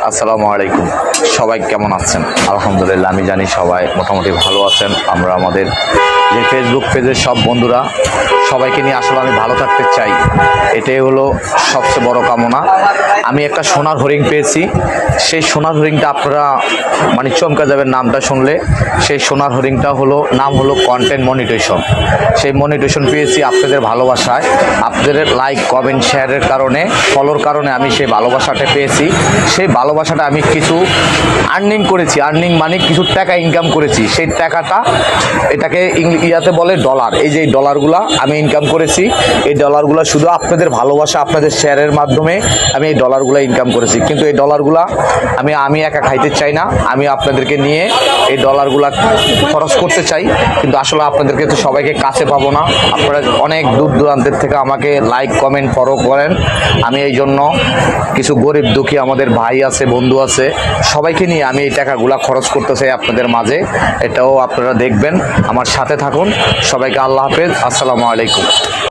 আসসালামু আলাইকুম। সবাই কেমন আছেন? আলহামদুলিল্লাহ, আমি জানি সবাই মোটামুটি ভালো আছেন। আমরা আমাদের যে ফেসবুক পেজের সব বন্ধুরা সবাইকে নিয়ে আসলে আমি ভালো থাকতে চাই, এটাই হলো সবচেয়ে বড় কামনা। আমি একটা সোনার হরিণ পেয়েছি। সেই সোনার হরিণটা আপনারা মানে চমকে যাবেন নামটা শুনলে। সেই সোনার হরিণটা নাম হলো কন্টেন্ট মনিটেশন। সেই মনিটেশন পেয়েছি আপনাদের ভালোবাসায়, আপনাদের লাইক কমেন্ট শেয়ারের কারণে, ফলোর কারণে আমি সেই ভালোবাসাটা পেয়েছি। সেই ভালোবাসাটা আমি কিছু আর্নিং করেছি, আর্নিং মানে কিছু টাকা ইনকাম করেছি। সেই টাকাটা এটাকে ইয়াতে বলে ডলার। এই যে ডলারগুলো আমি ইনকাম করেছি, এই ডলারগুলো শুধু আপনাদের ভালোবাসা, আপনাদের শেয়ারের মাধ্যমে আমি এই ডলারগুলো ইনকাম করেছি। কিন্তু এই ডলারগুলো আমি একা খাইতে চাই না, আমি আপনাদেরকে নিয়ে এই ডলারগুলো খরচ করতে চাই। কিন্তু আসলে আপনাদেরকে তো সবাইকে কাছে পাবো না, আপনারা অনেক দূর দূরান্তের থেকে আমাকে লাইক কমেন্ট ফলো করেন। আমি এই জন্য কিছু গরিব দুঃখী আমাদের ভাই আছে, বন্ধু আছে, সবাইকে নিয়ে আমি এই টাকাগুলো খরচ করতে চাই আপনাদের মাঝে। এটাও আপনারা দেখবেন, আমার সাথে থাকুন। সবাইকে আল্লাহ হাফেজ, আসসালামু আলাইকুম।